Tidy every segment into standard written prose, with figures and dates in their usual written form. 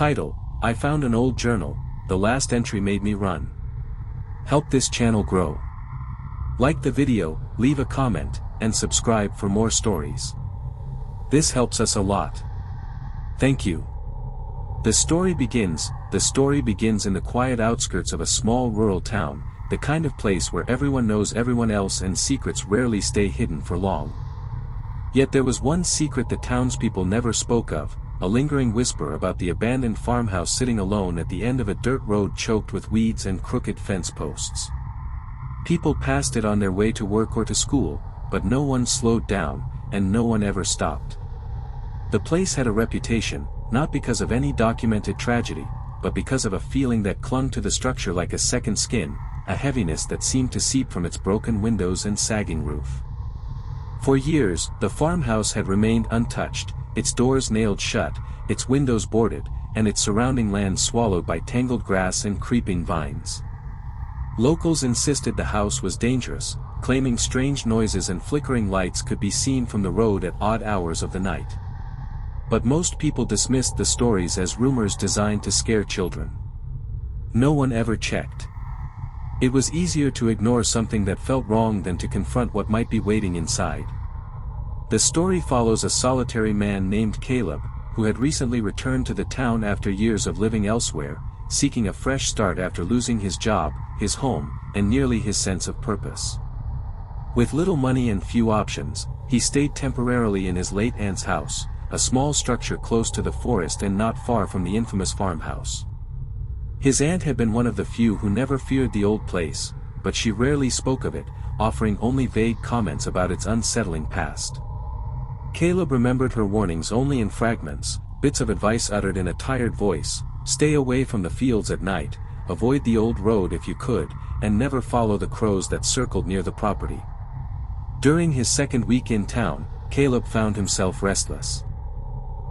Title: I found an old journal, the last entry made me run. Help this channel grow. Like the video, leave a comment, and subscribe for more stories. This helps us a lot. Thank you. The story begins in the quiet outskirts of a small rural town, the kind of place where everyone knows everyone else and secrets rarely stay hidden for long. Yet there was one secret the townspeople never spoke of, a lingering whisper about the abandoned farmhouse sitting alone at the end of a dirt road choked with weeds and crooked fence posts. People passed it on their way to work or to school, but no one slowed down, and no one ever stopped. The place had a reputation, not because of any documented tragedy, but because of a feeling that clung to the structure like a second skin, a heaviness that seemed to seep from its broken windows and sagging roof. For years, the farmhouse had remained untouched, its doors nailed shut, its windows boarded, and its surrounding land swallowed by tangled grass and creeping vines. Locals insisted the house was dangerous, claiming strange noises and flickering lights could be seen from the road at odd hours of the night. But most people dismissed the stories as rumors designed to scare children. No one ever checked. It was easier to ignore something that felt wrong than to confront what might be waiting inside. The story follows a solitary man named Caleb, who had recently returned to the town after years of living elsewhere, seeking a fresh start after losing his job, his home, and nearly his sense of purpose. With little money and few options, he stayed temporarily in his late aunt's house, a small structure close to the forest and not far from the infamous farmhouse. His aunt had been one of the few who never feared the old place, but she rarely spoke of it, offering only vague comments about its unsettling past. Caleb remembered her warnings only in fragments, bits of advice uttered in a tired voice: stay away from the fields at night, avoid the old road if you could, and never follow the crows that circled near the property. During his second week in town, Caleb found himself restless.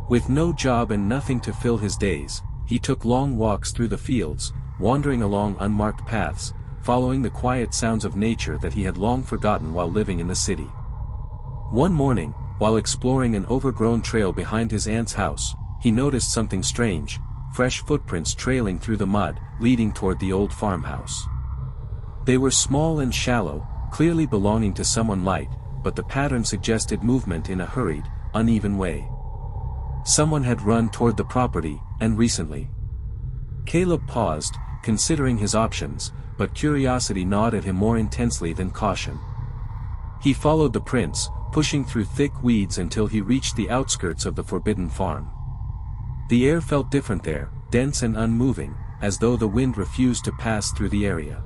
With no job and nothing to fill his days, he took long walks through the fields, wandering along unmarked paths, following the quiet sounds of nature that he had long forgotten while living in the city. One morning, while exploring an overgrown trail behind his aunt's house, he noticed something strange: fresh footprints trailing through the mud, leading toward the old farmhouse. They were small and shallow, clearly belonging to someone light, but the pattern suggested movement in a hurried, uneven way. Someone had run toward the property, and recently. Caleb paused, considering his options, but curiosity gnawed at him more intensely than caution. He followed the prints, pushing through thick weeds until he reached the outskirts of the forbidden farm. The air felt different there, dense and unmoving, as though the wind refused to pass through the area.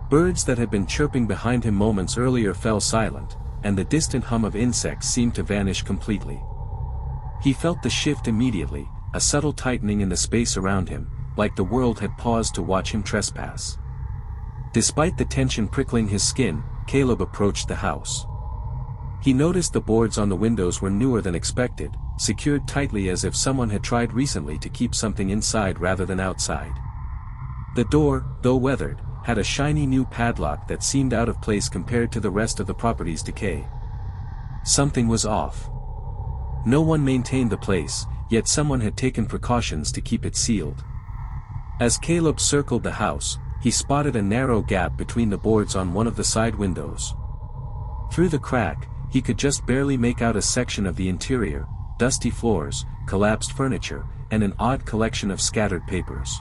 Birds that had been chirping behind him moments earlier fell silent, and the distant hum of insects seemed to vanish completely. He felt the shift immediately, a subtle tightening in the space around him, like the world had paused to watch him trespass. Despite the tension prickling his skin, Caleb approached the house. He noticed the boards on the windows were newer than expected, secured tightly as if someone had tried recently to keep something inside rather than outside. The door, though weathered, had a shiny new padlock that seemed out of place compared to the rest of the property's decay. Something was off. No one maintained the place, yet someone had taken precautions to keep it sealed. As Caleb circled the house, he spotted a narrow gap between the boards on one of the side windows. Through the crack, he could just barely make out a section of the interior: dusty floors, collapsed furniture, and an odd collection of scattered papers.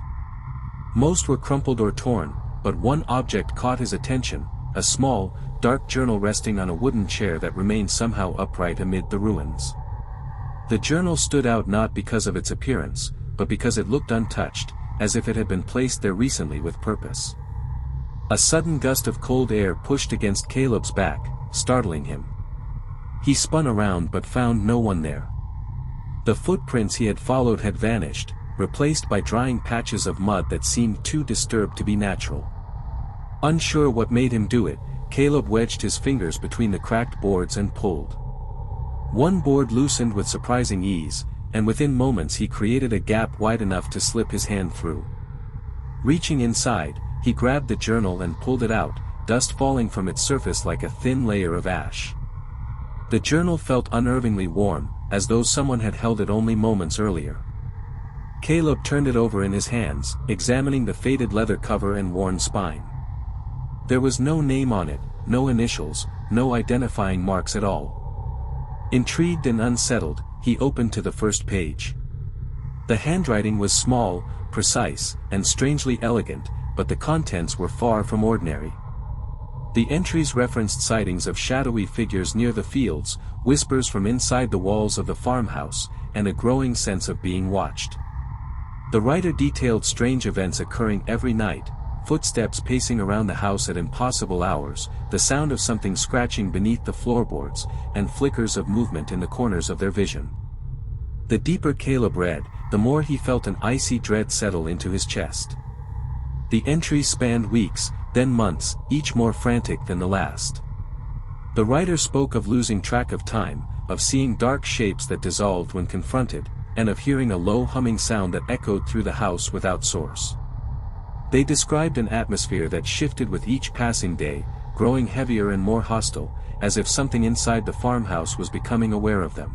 Most were crumpled or torn, but one object caught his attention: a small, dark journal resting on a wooden chair that remained somehow upright amid the ruins. The journal stood out not because of its appearance, but because it looked untouched, as if it had been placed there recently with purpose. A sudden gust of cold air pushed against Caleb's back, startling him. He spun around but found no one there. The footprints he had followed had vanished, replaced by drying patches of mud that seemed too disturbed to be natural. Unsure what made him do it, Caleb wedged his fingers between the cracked boards and pulled. One board loosened with surprising ease, and within moments he created a gap wide enough to slip his hand through. Reaching inside, he grabbed the journal and pulled it out, dust falling from its surface like a thin layer of ash. The journal felt unnervingly warm, as though someone had held it only moments earlier. Caleb turned it over in his hands, examining the faded leather cover and worn spine. There was no name on it, no initials, no identifying marks at all. Intrigued and unsettled, he opened to the first page. The handwriting was small, precise, and strangely elegant, but the contents were far from ordinary. The entries referenced sightings of shadowy figures near the fields, whispers from inside the walls of the farmhouse, and a growing sense of being watched. The writer detailed strange events occurring every night, footsteps pacing around the house at impossible hours, the sound of something scratching beneath the floorboards, and flickers of movement in the corners of their vision. The deeper Caleb read, the more he felt an icy dread settle into his chest. The entries spanned weeks, then months, each more frantic than the last. The writer spoke of losing track of time, of seeing dark shapes that dissolved when confronted, and of hearing a low humming sound that echoed through the house without source. They described an atmosphere that shifted with each passing day, growing heavier and more hostile, as if something inside the farmhouse was becoming aware of them.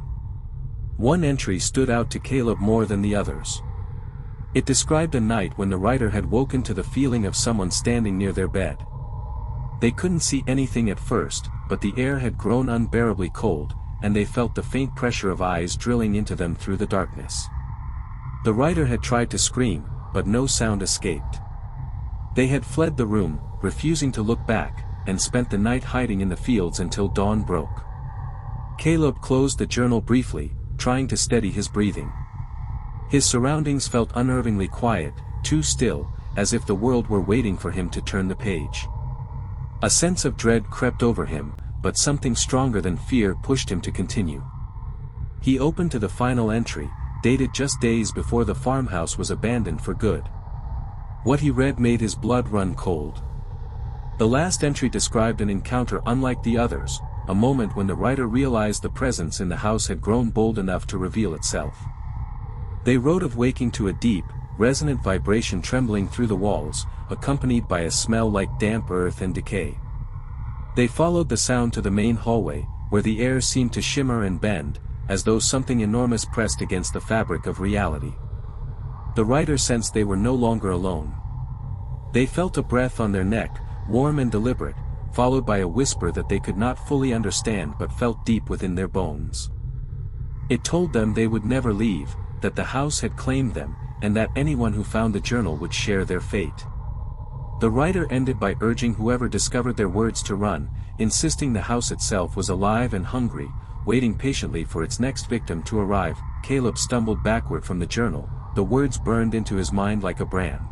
One entry stood out to Caleb more than the others. It described a night when the writer had woken to the feeling of someone standing near their bed. They couldn't see anything at first, but the air had grown unbearably cold, and they felt the faint pressure of eyes drilling into them through the darkness. The writer had tried to scream, but no sound escaped. They had fled the room, refusing to look back, and spent the night hiding in the fields until dawn broke. Caleb closed the journal briefly, trying to steady his breathing. His surroundings felt unnervingly quiet, too still, as if the world were waiting for him to turn the page. A sense of dread crept over him, but something stronger than fear pushed him to continue. He opened to the final entry, dated just days before the farmhouse was abandoned for good. What he read made his blood run cold. The last entry described an encounter unlike the others, a moment when the writer realized the presence in the house had grown bold enough to reveal itself. They wrote of waking to a deep, resonant vibration trembling through the walls, accompanied by a smell like damp earth and decay. They followed the sound to the main hallway, where the air seemed to shimmer and bend, as though something enormous pressed against the fabric of reality. The writer sensed they were no longer alone. They felt a breath on their neck, warm and deliberate, followed by a whisper that they could not fully understand but felt deep within their bones. It told them they would never leave, that the house had claimed them, and that anyone who found the journal would share their fate. The writer ended by urging whoever discovered their words to run, insisting the house itself was alive and hungry, waiting patiently for its next victim to arrive. Caleb stumbled backward from the journal, the words burned into his mind like a brand.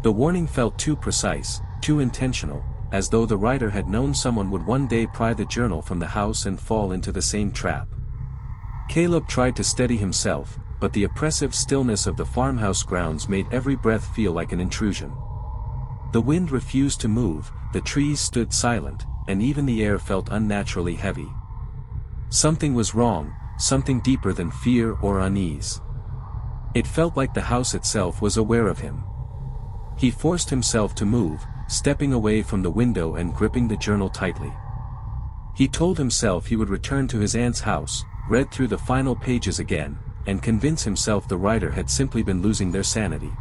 The warning felt too precise, too intentional, as though the writer had known someone would one day pry the journal from the house and fall into the same trap. Caleb tried to steady himself, but the oppressive stillness of the farmhouse grounds made every breath feel like an intrusion. The wind refused to move, the trees stood silent, and even the air felt unnaturally heavy. Something was wrong, something deeper than fear or unease. It felt like the house itself was aware of him. He forced himself to move, stepping away from the window and gripping the journal tightly. He told himself he would return to his aunt's house, read through the final pages again, and convince himself the writer had simply been losing their sanity.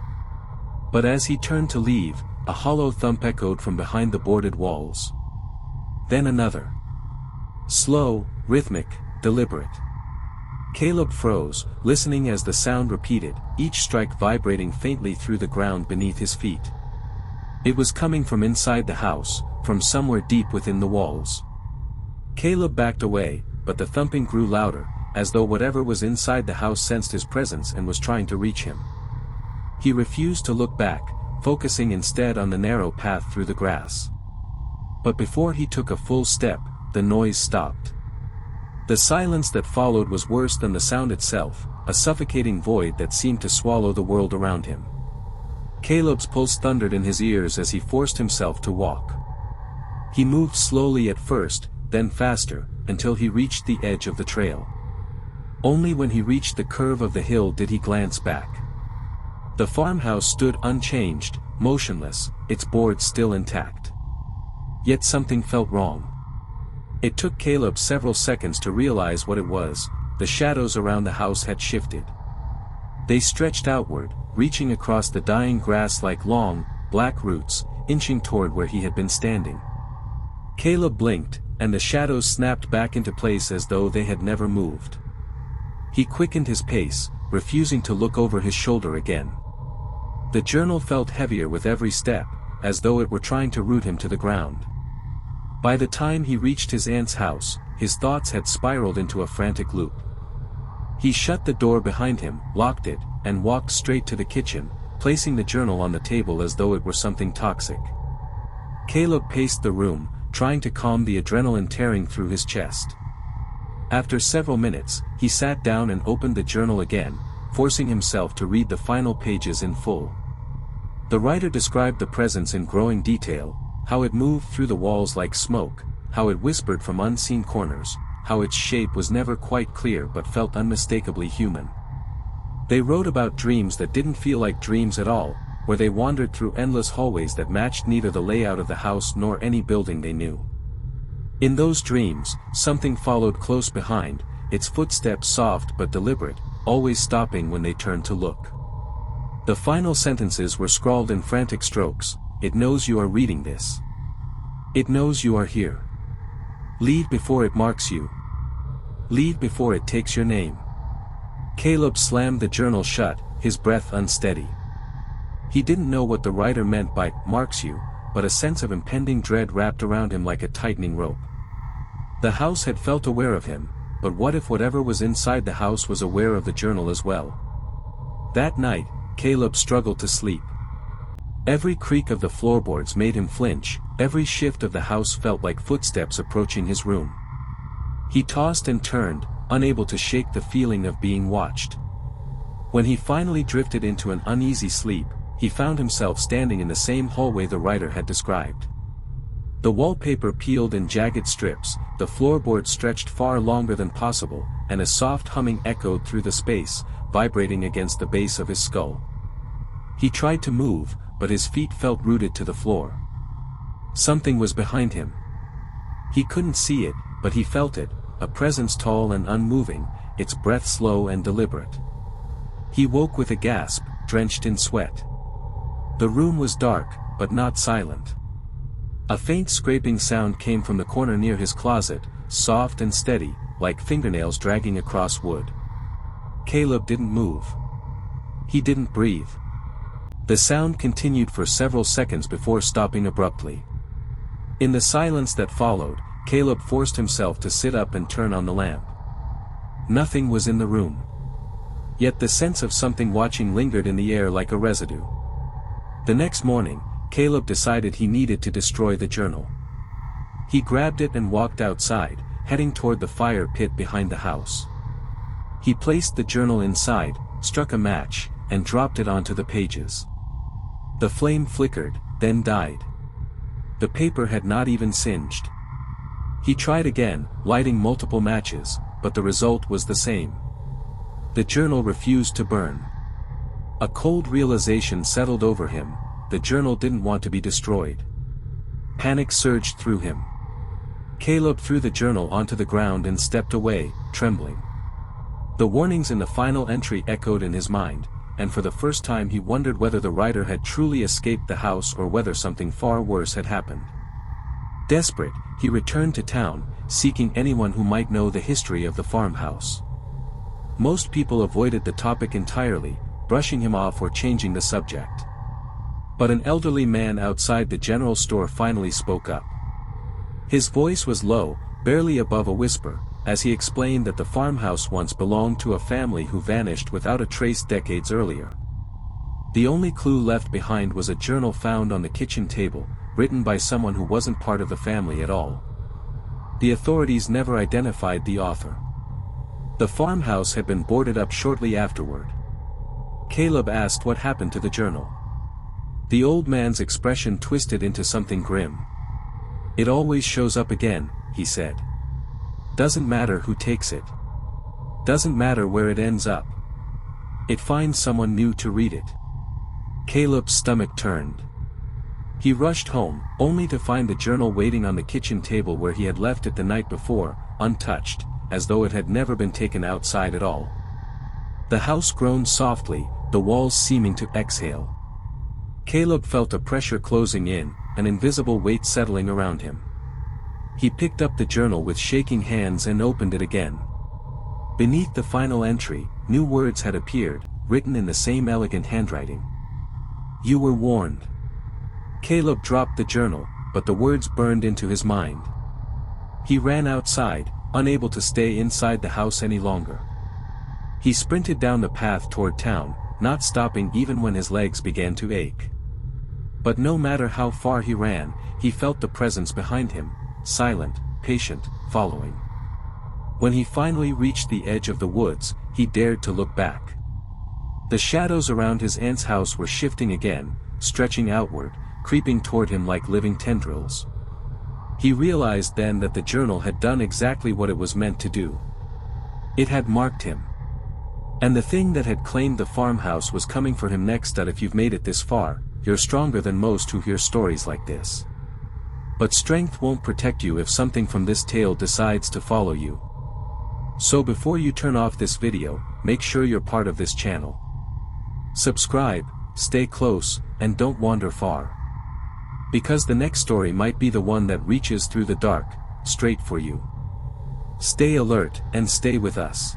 But as he turned to leave, a hollow thump echoed from behind the boarded walls. Then another. Slow, rhythmic, deliberate. Caleb froze, listening as the sound repeated, each strike vibrating faintly through the ground beneath his feet. It was coming from inside the house, from somewhere deep within the walls. Caleb backed away, but the thumping grew louder, as though whatever was inside the house sensed his presence and was trying to reach him. He refused to look back, focusing instead on the narrow path through the grass. But before he took a full step, the noise stopped. The silence that followed was worse than the sound itself, a suffocating void that seemed to swallow the world around him. Caleb's pulse thundered in his ears as he forced himself to walk. He moved slowly at first, then faster, until he reached the edge of the trail. Only when he reached the curve of the hill did he glance back. The farmhouse stood unchanged, motionless, its boards still intact. Yet something felt wrong. It took Caleb several seconds to realize what it was. The shadows around the house had shifted. They stretched outward, reaching across the dying grass like long, black roots, inching toward where he had been standing. Caleb blinked, and the shadows snapped back into place as though they had never moved. He quickened his pace, refusing to look over his shoulder again. The journal felt heavier with every step, as though it were trying to root him to the ground. By the time he reached his aunt's house, his thoughts had spiraled into a frantic loop. He shut the door behind him, locked it, and walked straight to the kitchen, placing the journal on the table as though it were something toxic. Caleb paced the room, trying to calm the adrenaline tearing through his chest. After several minutes, he sat down and opened the journal again, forcing himself to read the final pages in full. The writer described the presence in growing detail, how it moved through the walls like smoke, how it whispered from unseen corners, how its shape was never quite clear but felt unmistakably human. They wrote about dreams that didn't feel like dreams at all, where they wandered through endless hallways that matched neither the layout of the house nor any building they knew. In those dreams, something followed close behind, its footsteps soft but deliberate, always stopping when they turned to look. The final sentences were scrawled in frantic strokes. It knows you are reading this. It knows you are here. Leave before it marks you. Leave before it takes your name. Caleb slammed the journal shut, his breath unsteady. He didn't know what the writer meant by marks you, but a sense of impending dread wrapped around him like a tightening rope. The house had felt aware of him, but what if whatever was inside the house was aware of the journal as well? That night, Caleb struggled to sleep. Every creak of the floorboards made him flinch, every shift of the house felt like footsteps approaching his room. He tossed and turned, unable to shake the feeling of being watched. When he finally drifted into an uneasy sleep, he found himself standing in the same hallway the writer had described. The wallpaper peeled in jagged strips, the floorboards stretched far longer than possible, and a soft humming echoed through the space, vibrating against the base of his skull. He tried to move, but his feet felt rooted to the floor. Something was behind him. He couldn't see it, but he felt it, a presence tall and unmoving, its breath slow and deliberate. He woke with a gasp, drenched in sweat. The room was dark, but not silent. A faint scraping sound came from the corner near his closet, soft and steady, like fingernails dragging across wood. Caleb didn't move. He didn't breathe. The sound continued for several seconds before stopping abruptly. In the silence that followed, Caleb forced himself to sit up and turn on the lamp. Nothing was in the room. Yet the sense of something watching lingered in the air like a residue. The next morning, Caleb decided he needed to destroy the journal. He grabbed it and walked outside, heading toward the fire pit behind the house. He placed the journal inside, struck a match, and dropped it onto the pages. The flame flickered, then died. The paper had not even singed. He tried again, lighting multiple matches, but the result was the same. The journal refused to burn. A cold realization settled over him. The journal didn't want to be destroyed. Panic surged through him. Caleb threw the journal onto the ground and stepped away, trembling. The warnings in the final entry echoed in his mind, and for the first time he wondered whether the writer had truly escaped the house or whether something far worse had happened. Desperate, he returned to town, seeking anyone who might know the history of the farmhouse. Most people avoided the topic entirely, brushing him off or changing the subject. But an elderly man outside the general store finally spoke up. His voice was low, barely above a whisper, as he explained that the farmhouse once belonged to a family who vanished without a trace decades earlier. The only clue left behind was a journal found on the kitchen table, written by someone who wasn't part of the family at all. The authorities never identified the author. The farmhouse had been boarded up shortly afterward. Caleb asked what happened to the journal. The old man's expression twisted into something grim. "It always shows up again," he said. "Doesn't matter who takes it. Doesn't matter where it ends up. It finds someone new to read it." Caleb's stomach turned. He rushed home, only to find the journal waiting on the kitchen table where he had left it the night before, untouched, as though it had never been taken outside at all. The house groaned softly, the walls seeming to exhale. Caleb felt a pressure closing in, an invisible weight settling around him. He picked up the journal with shaking hands and opened it again. Beneath the final entry, new words had appeared, written in the same elegant handwriting. "You were warned." Caleb dropped the journal, but the words burned into his mind. He ran outside, unable to stay inside the house any longer. He sprinted down the path toward town, not stopping even when his legs began to ache. But no matter how far he ran, he felt the presence behind him, silent, patient, following. When he finally reached the edge of the woods, he dared to look back. The shadows around his aunt's house were shifting again, stretching outward, creeping toward him like living tendrils. He realized then that the journal had done exactly what it was meant to do. It had marked him. And the thing that had claimed the farmhouse was coming for him next. If you've made it this far, you're stronger than most who hear stories like this. But strength won't protect you if something from this tale decides to follow you. So before you turn off this video, make sure you're part of this channel. Subscribe, stay close, and don't wander far. Because the next story might be the one that reaches through the dark, straight for you. Stay alert and stay with us.